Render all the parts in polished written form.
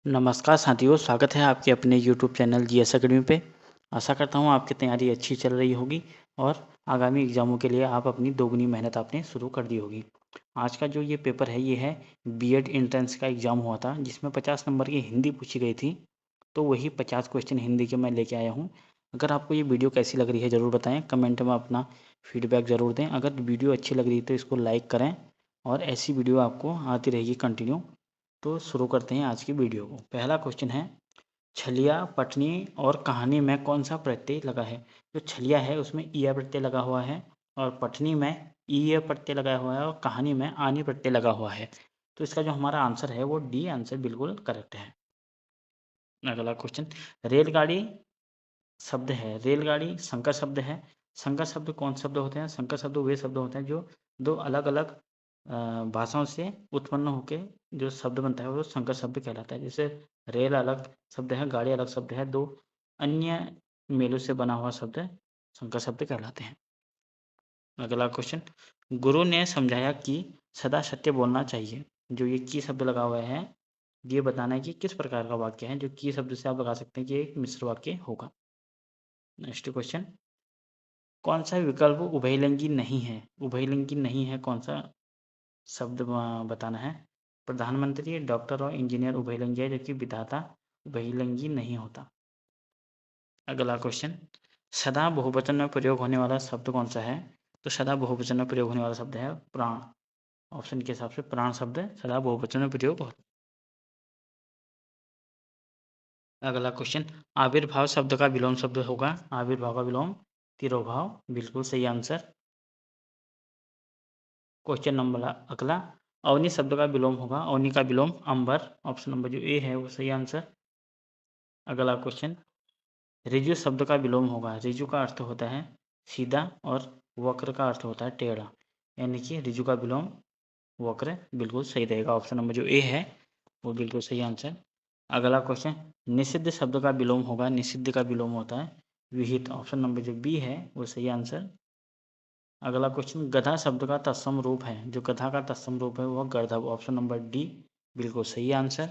नमस्कार साथियों, स्वागत है आपके अपने यूट्यूब चैनल जीएस अकेडमी पे। आशा करता हूँ आपकी तैयारी अच्छी चल रही होगी और आगामी एग्जामों के लिए आप अपनी दोगुनी मेहनत आपने शुरू कर दी होगी। आज का जो ये पेपर है ये है बीएड एंट्रेंस का एग्ज़ाम हुआ था जिसमें 50 नंबर की हिंदी पूछी गई थी। तो वही 50 क्वेश्चन हिंदी के मैं लेके आया हूँ। अगर आपको ये वीडियो कैसी लग रही है ज़रूर बताएँ, कमेंट में अपना फीडबैक ज़रूर दें। अगर वीडियो अच्छी लग रही है तो इसको लाइक करें और ऐसी वीडियो आपको आती रहेगी कंटिन्यू। तो शुरू करते हैं आज की वीडियो को। पहला क्वेश्चन है, छलिया, पटनी और कहानी में कौन सा प्रत्यय लगा है? जो छलिया है उसमें ईया प्रत्यय लगा हुआ है और पटनी में ईय प्रत्यय लगा हुआ है और कहानी में आनी प्रत्यय लगा हुआ है। तो इसका जो हमारा आंसर है वो डी आंसर बिल्कुल करेक्ट है। अगला क्वेश्चन, रेलगाड़ी शब्द है, रेलगाड़ी संकर शब्द है। संकर शब्द कौन शब्द होते हैं? संकर शब्द वे शब्द होते हैं जो दो अलग अलग भाषाओं से उत्पन्न होके जो शब्द बनता है वो संकर शब्द कहलाता है। जैसे रेल अलग शब्द है, गाड़ी अलग शब्द है, दो अन्य मेलों से बना हुआ शब्द संकर शब्द कहलाते हैं। अगला क्वेश्चन, गुरु ने समझाया कि सदा सत्य बोलना चाहिए। जो ये की शब्द लगा हुआ है ये बताना है कि किस प्रकार का वाक्य है। जो की शब्द से आप लगा सकते हैं कि एक मिश्र वाक्य होगा। नेक्स्ट क्वेश्चन, कौन सा विकल्प उभयलिंगी नहीं है? उभयलिंगी नहीं है कौन सा शब्द बताना है। प्रधानमंत्री, डॉक्टर और इंजीनियर उभयलिंगी है जबकि विधाता उभयलिंगी नहीं होता। अगला क्वेश्चन, सदा बहुवचन में प्रयोग होने वाला शब्द कौन सा है? तो सदा बहुवचन में प्रयोग होने वाला शब्द है प्राण। ऑप्शन के हिसाब से प्राण शब्द सदा बहुवचन में प्रयोग होता है। अगला क्वेश्चन, आविर्भाव शब्द का विलोम शब्द होगा। आविर्भाव का विलोम तिरोभाव, बिल्कुल सही आंसर। क्वेश्चन नंबर अगला, अवनी शब्द का विलोम होगा। अवनी का विलोम अंबर। ऑप्शन नंबर जो ए है वो सही आंसर। अगला क्वेश्चन, ऋजु शब्द का विलोम होगा। ऋजु का अर्थ होता है सीधा और वक्र का अर्थ होता है टेढ़ा, यानी कि ऋजु का विलोम वक्र बिल्कुल सही रहेगा। ऑप्शन नंबर जो ए है वो बिल्कुल सही आंसर। अगला क्वेश्चन, निषिद्ध शब्द का विलोम होगा। निषिद्ध का विलोम होता है विहित। ऑप्शन नंबर जो बी है वो सही आंसर। अगला क्वेश्चन, गधा शब्द का तत्सम रूप है। जो गधा का तत्सम रूप है वह गर्दभ। ऑप्शन नंबर डी बिल्कुल सही आंसर।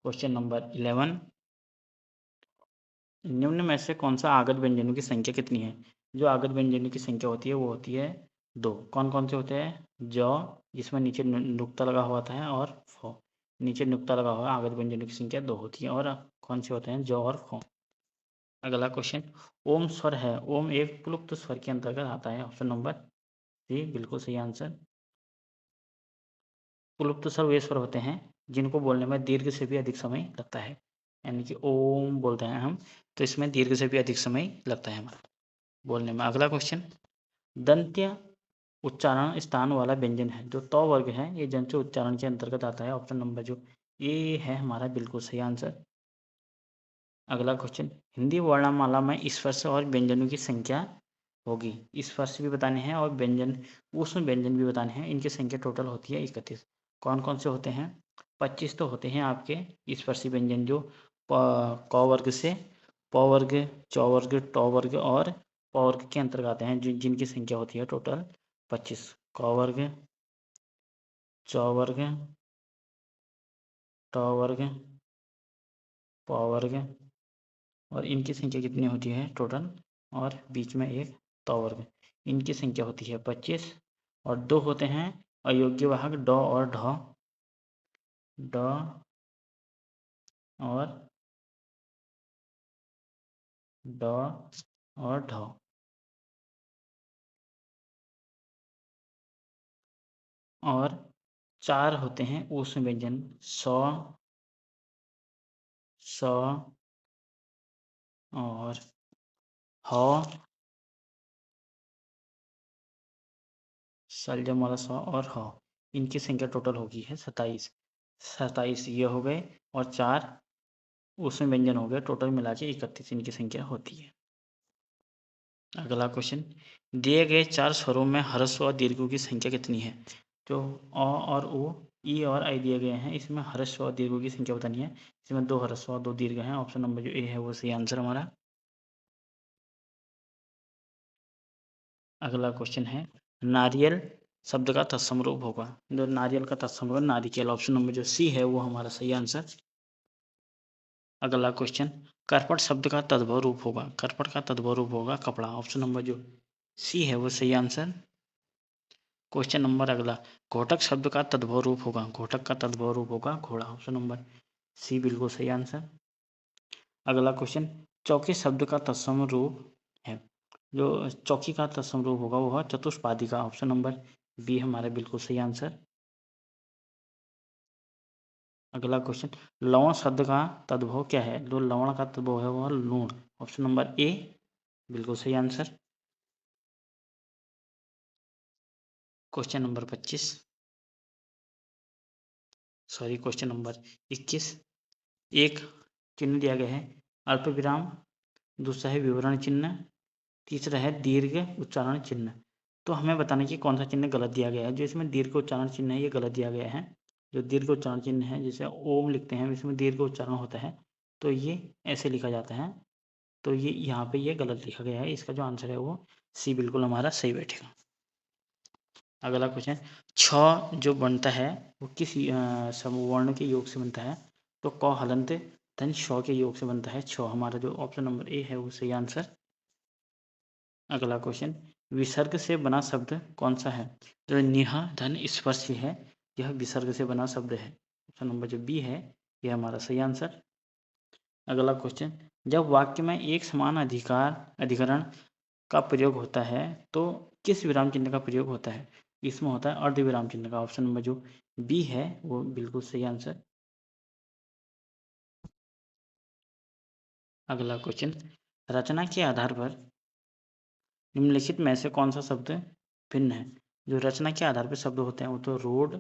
क्वेश्चन नंबर 11, निम्न में से कौन सा आगत व्यंजनों की संख्या कितनी है? जो आगत व्यंजनों की संख्या होती है वो होती है 2। कौन कौन से होते हैं? जौ, जिसमें नीचे नुक्ता लगा हुआ होता है, और फो। नीचे नुक्ता लगा हुआ आगत व्यंजनों की संख्या 2 होती है। और कौन से होते हैं? जौ और फो। अगला क्वेश्चन, ओम स्वर है। ओम एक प्लुप्त स्वर के अंतर्गत आता है। ऑप्शन नंबर सी बिल्कुल सही आंसर। प्लुप्त स्वर वे स्वर होते हैं जिनको बोलने में दीर्घ से भी अधिक समय लगता है, यानी कि ओम बोलते हैं हम तो इसमें दीर्घ से भी अधिक समय लगता है हमारा बोलने में। अगला क्वेश्चन, दंत्य उच्चारण स्थान वाला व्यंजन है। जो तो वर्ग है ये जंत्र उच्चारण के अंतर्गत आता है। ऑप्शन नंबर जो ए है हमारा बिल्कुल सही आंसर। अगला क्वेश्चन, हिंदी वर्णमाला में स्पर्श और व्यंजनों की संख्या होगी। स्पर्श भी बताने हैं और व्यंजन उसमें व्यंजन भी बताने हैं। इनकी संख्या टोटल होती है 31। कौन कौन से होते हैं? 25 तो होते हैं आपके स्पर्शी व्यंजन जो क वर्ग से प वर्ग, च वर्ग, ट वर्ग और प वर्ग के अंतर्गत आते हैं जिनकी संख्या होती है टोटल 25। क वर्ग, च वर्ग, ट वर्ग, प वर्ग और इनकी संख्या कितनी होती है टोटल, और बीच में एक त वर्ग। इनकी संख्या होती है 25। और दो होते हैं अयोग्य वाहक ड और ढ। ड और ड और ढ। और 4 होते हैं ऊष्म व्यंजन स, स और ह, सलजम वाला स और ह। इनकी संख्या टोटल होगी है 27। 27 ये हो गए और 4 ऊष्म व्यंजन हो गए, टोटल मिला के 31 इनकी संख्या होती है। अगला क्वेश्चन, दिए गए 4 स्वरों में ह्रस्व और दीर्घों की संख्या कितनी है? जो अ और उ, ई और आई दिए गए हैं इसमें ह्रस्व और दीर्घों की संख्या बतानी है। इसमें 2 ह्रस्व और 2 दीर्घ हैं। ऑप्शन नंबर जो ए है वो सही आंसर हमारा। अगला क्वेश्चन है, नारियल शब्द का तत्सम रूप होगा? जो नारियल का तत्सम होगा नारिकेल। ऑप्शन नंबर जो सी है वो हमारा सही आंसर। अगला क्वेश्चन, करपट शब्द का तद्भव रूप होगा? करपट का तद्भव रूप होगा कपड़ा। ऑप्शन नंबर जो सी है वो सही आंसर। क्वेश्चन नंबर अगला, घोटक शब्द का तद्भव रूप होगा? घोटक का तद्भव रूप होगा घोड़ा। ऑप्शन नंबर सी बिल्कुल सही आंसर। अगला क्वेश्चन, चौकी शब्द का तत्सम रूप है? जो चौकी का तत्सम रूप होगा वो है चतुष्पादी का। ऑप्शन नंबर बी हमारा बिल्कुल सही आंसर। अगला क्वेश्चन, लवण शब्द का तद्भव क्या है? जो लवण का तद्भव है वह लूण। ऑप्शन नंबर ए बिल्कुल सही answer. Question number 25 sorry question number 21, एक चिन्ह दिया गया है अल्प विराम, दूसरा है विवरण चिन्ह, तीसरा है दीर्घ उच्चारण चिन्ह। तो हमें बताना कि कौन सा चिन्ह गलत दिया गया है। जो इसमें दीर्घ उच्चारण चिन्ह है ये गलत दिया गया है। जो दीर्घ उच्चारण चिन्ह है जैसे ओम लिखते हैं इसमें दीर्घ उच्चारण होता है तो ये ऐसे लिखा जाता है, तो ये यहाँ पे ये गलत लिखा गया है। इसका जो आंसर है वो सी बिल्कुल हमारा सही बैठेगा। अगला क्वेश्चन, छ जो बनता है वो किस समवर्ण के योग से बनता है? तो क हलंत धन श के योग से बनता है छ। हमारा जो ऑप्शन नंबर ए है वो सही आंसर। अगला क्वेश्चन, विसर्ग से बना शब्द कौन सा है? जो निह धन स्पर्श है यह विसर्ग से बना शब्द है। ऑप्शन नंबर जो बी है यह हमारा सही आंसर। अगला क्वेश्चन, जब वाक्य में एक समान अधिकरण का प्रयोग होता है तो किस विराम चिन्ह का प्रयोग होता है? इसमें होता है अर्ध विराम चिन्ह का। ऑप्शन नंबर जो बी है वो बिल्कुल सही आंसर। अगला क्वेश्चन, रचना के आधार पर निम्नलिखित में से कौन सा शब्द भिन्न है? जो रचना के आधार पर शब्द होते हैं वो तो रोड,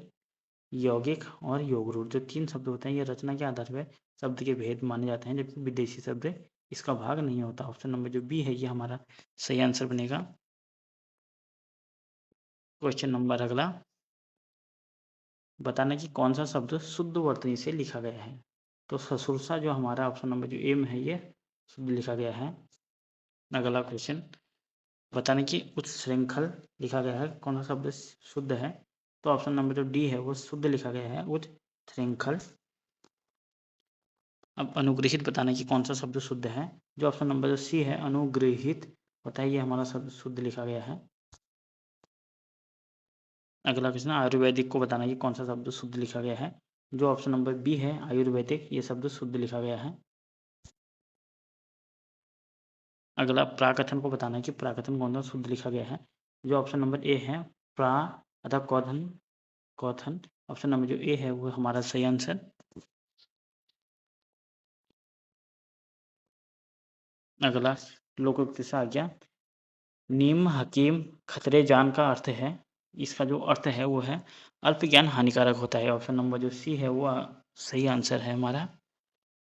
यौगिक और योग रूढ़, जो तीन शब्द होते हैं ये रचना के आधार पर शब्द के भेद माने जाते हैं जबकि विदेशी शब्द इसका भाग नहीं होता। ऑप्शन नंबर जो बी है ये हमारा सही आंसर बनेगा। क्वेश्चन नंबर अगला, बताना कि कौन सा शब्द शुद्ध वर्तनी से लिखा गया है? तो ससुरसा जो हमारा ऑप्शन नंबर जो ए में है ये शुद्ध लिखा गया है। अगला क्वेश्चन, बताने कि उत्श्रृंखल लिखा गया है कौन सा शब्द शुद्ध है? तो ऑप्शन नंबर जो डी है वो शुद्ध लिखा गया है उत्श्रृंखल। अब अनुग्रहित बताने कि कौन सा शब्द शुद्ध है? जो ऑप्शन नंबर जो सी है अनुग्रहित होता है ये हमारा शब्द शुद्ध लिखा गया है। अगला क्वेश्चन, आयुर्वेदिक को बताना कि कौन सा शब्द शुद्ध लिखा गया है? जो ऑप्शन नंबर बी है आयुर्वेदिक ये शब्द शुद्ध लिखा गया है। अगला प्राकथन को बताना है कि प्राकथन कौन सा शुद्ध लिखा गया है? जो ऑप्शन नंबर ए है प्रा अथवा कौथन कौथन। ऑप्शन नंबर जो ए है वो हमारा सही आंसर। अगला लोकोक्ति से आ गया, नीम हकीम खतरे जान का अर्थ है, इसका जो अर्थ है वो है अल्प ज्ञान हानिकारक होता है। ऑप्शन नंबर जो सी है वो सही आंसर है हमारा।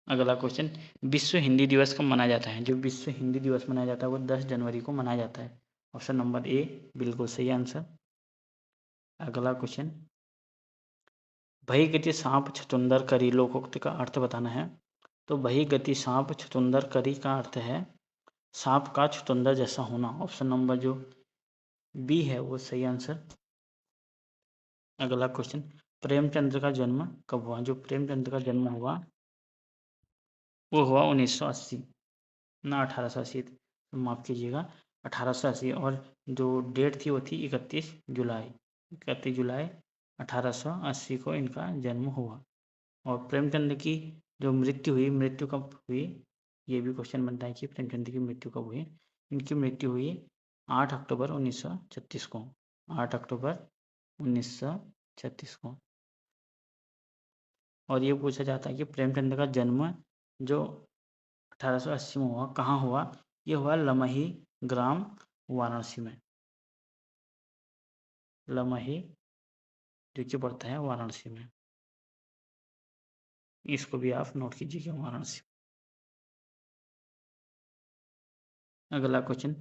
अगला क्वेश्चन, विश्व हिंदी दिवस कब मनाया जाता है? जो विश्व हिंदी दिवस मनाया जाता है वो 10 जनवरी को मनाया जाता है। ऑप्शन नंबर ए बिल्कुल सही आंसर। अगला क्वेश्चन, भई गति सांप छतुंदर करी लोकोक्ति का अर्थ बताना है। तो भई गति सांप छतुंदर करी का अर्थ है सांप का छतुंदर जैसा होना। ऑप्शन नंबर जो बी है वो सही आंसर। अगला क्वेश्चन, प्रेमचंद्र का जन्म कब हुआ? जो प्रेमचंद्र का जन्म हुआ वो हुआ 1980 ना 1880, माफ़ कीजिएगा 1880। और जो डेट थी वो थी 31 जुलाई 1880 को इनका जन्म हुआ। और प्रेमचंद की जो मृत्यु कब हुई ये भी क्वेश्चन बनता है कि प्रेमचंद की मृत्यु कब हुई? इनकी मृत्यु हुई 8 अक्टूबर 1936 को। 8 अक्टूबर 1936 को। और ये पूछा जाता है कि प्रेमचंद का जन्म जो 1880 में हुआ कहाँ हुआ? ये हुआ लमही ग्राम वाराणसी में। लमही जो कि पड़ता है वाराणसी में, इसको भी आप नोट कीजिएगा वाराणसी। अगला क्वेश्चन,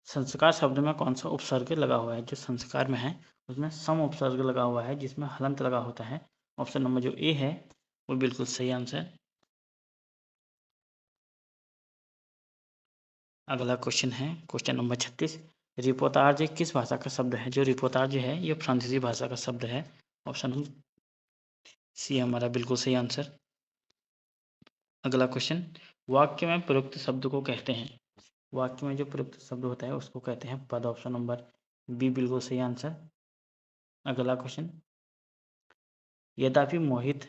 संस्कार शब्द में कौन सा उपसर्ग लगा हुआ है? जो संस्कार में है उसमें सम उपसर्ग लगा हुआ है जिसमें हलंत लगा होता है। ऑप्शन नंबर जो ए है वो बिल्कुल सही आंसर। अगला क्वेश्चन है क्वेश्चन नंबर 36, रिपोर्टाज किस भाषा का शब्द है? जो रिपोर्टाज है ये फ्रांसीसी भाषा का शब्द है। ऑप्शन सी हमारा बिल्कुल सही आंसर। अगला क्वेश्चन, वाक्य में प्रयुक्त शब्द को कहते हैं? वाक्य में जो प्रयुक्त शब्द होता है उसको कहते हैं पद। ऑप्शन नंबर बी बिल्कुल सही आंसर। अगला क्वेश्चन, यद्यपि मोहित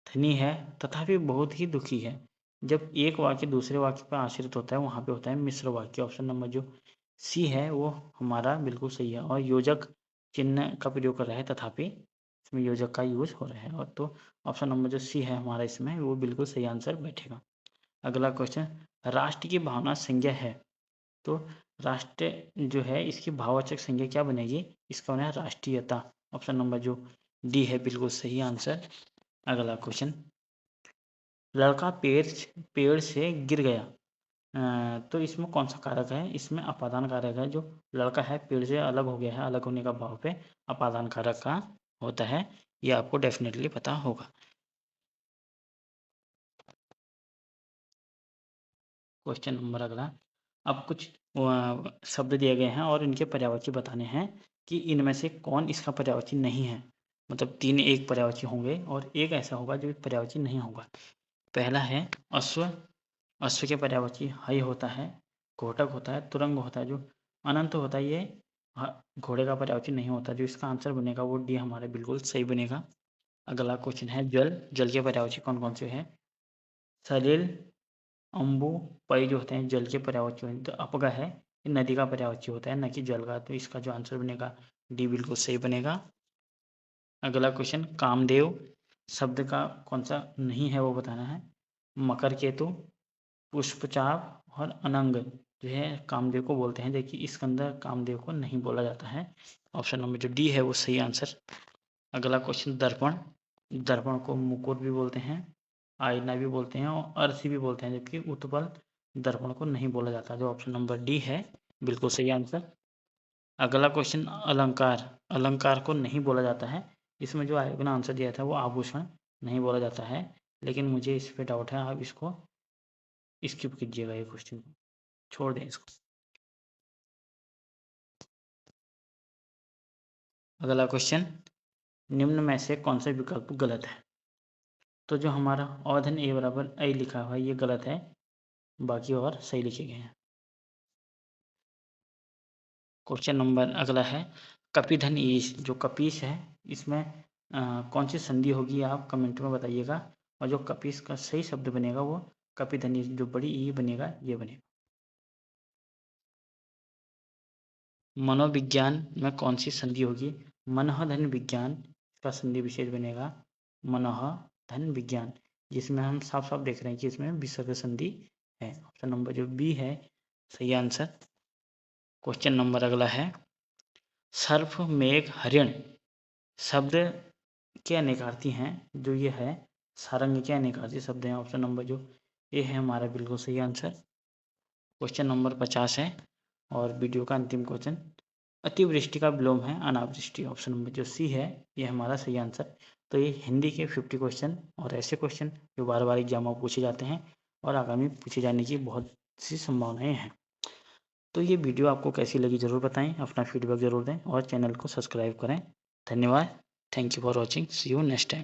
धनी है तथापि बहुत ही दुखी है। जब एक वाक्य दूसरे वाक्य पर आश्रित होता है वहां पे होता है मिश्र वाक्य। ऑप्शन नंबर जो सी है वो हमारा बिल्कुल सही है। और योजक चिन्ह का प्रयोग कर रहा है तथापि इसमें योजक का यूज हो रहा है। और तो ऑप्शन नंबर जो सी है हमारा इसमें वो बिल्कुल सही आंसर बैठेगा। अगला क्वेश्चन, राष्ट्र की भावना संज्ञा है तो राष्ट्र जो है इसकी भाववाचक संज्ञा क्या बनेगी? इसका बनेगा राष्ट्रीयता। ऑप्शन नंबर जो डी है बिल्कुल सही आंसर। अगला क्वेश्चन, लड़का पेड़ से गिर गया तो इसमें कौन सा कारक है? इसमें अपादान कारक है। जो लड़का है पेड़ से अलग हो गया है, अलग होने का भाव पे अपादान कारक का होता है। ये आपको डेफिनेटली पता होगा। क्वेश्चन नंबर अगला, अब कुछ शब्द दिए गए हैं और इनके पर्यायवाची बताने हैं कि इनमें से कौन इसका पर्यायवाची नहीं है। मतलब 3 एक पर्यायवाची होंगे और एक ऐसा होगा जो पर्यायवाची नहीं होगा। पहला है अश्व। अश्व के पर्यायवाची हय होता है, घोटक होता है, तुरंग होता है। जो अनंत होता है ये घोड़े का पर्यायवाची नहीं होता। जो इसका आंसर बनेगा वो डी हमारा बिल्कुल सही बनेगा। अगला क्वेश्चन है जल। जल के पर्यायवाची कौन कौन से हैं? सलिल, अम्बु, पई जो होते हैं जल के पर्यायवाची होते हैं। तो अपगा है ये नदी का पर्यायवाची होता है, न कि जल का। तो इसका जो आंसर बनेगा डी बिल्कुल सही बनेगा। अगला क्वेश्चन, कामदेव शब्द का कौन सा नहीं है वो बताना है। मकर केतु, पुष्पचाप और अनंग जो है कामदेव को बोलते हैं। देखिए इसके अंदर कामदेव को नहीं बोला जाता है। ऑप्शन नंबर जो डी है वो सही आंसर। अगला क्वेश्चन, दर्पण। दर्पण को मुकुट भी बोलते हैं, आईना भी बोलते हैं और अर्शी भी बोलते हैं। जबकि उत्पल दर्पण को नहीं बोला जाता। जो ऑप्शन नंबर डी है बिल्कुल सही आंसर। अगला क्वेश्चन, अलंकार। अलंकार को नहीं बोला जाता है। इसमें जो आपने आंसर दिया था वो आभूषण नहीं बोला जाता है। लेकिन मुझे इस पे डाउट है, आप इसको स्किप कीजिएगा, ये क्वेश्चन को छोड़ दें इसको। अगला क्वेश्चन, निम्न में से कौन सा विकल्प गलत है? तो जो हमारा अवधन ए बराबर आई लिखा हुआ है ये गलत है, बाकी और सही लिखे गए हैं। क्वेश्चन नंबर अगला है कपिधन ईश। जो कपीश है इसमें कौन सी संधि होगी आप कमेंट में बताइएगा। और जो कपीश का सही शब्द बनेगा वो कपिधन ईश, जो बड़ी ई बनेगा ये बनेगा। मनोविज्ञान में कौन सी संधि होगी? मनः धन विज्ञान का संधि विशेष बनेगा मनः धन विज्ञान, जिसमें हम साफ साफ देख रहे हैं कि इसमें विसर्ग संधि है। ऑप्शन नंबर जो बी है सही आंसर। क्वेश्चन नंबर अगला है सर्फ मेघ हरिण शब्द के अनेकार्थी हैं। जो ये है सारंग के अनेकार्थी शब्द हैं। ऑप्शन नंबर जो ए है हमारा बिल्कुल सही आंसर। क्वेश्चन नंबर 50 है और वीडियो का अंतिम क्वेश्चन, अतिवृष्टि का विलोम है अनावृष्टि। ऑप्शन नंबर जो सी है ये हमारा सही आंसर। तो ये हिंदी के 50 क्वेश्चन और ऐसे क्वेश्चन जो बार बार एग्जाम में पूछे जाते हैं और आगामी पूछे जाने की बहुत सी संभावनाएं हैं। तो ये वीडियो आपको कैसी लगी ज़रूर बताएं, अपना फीडबैक ज़रूर दें और चैनल को सब्सक्राइब करें। धन्यवाद। Thank you for watching. See you next time.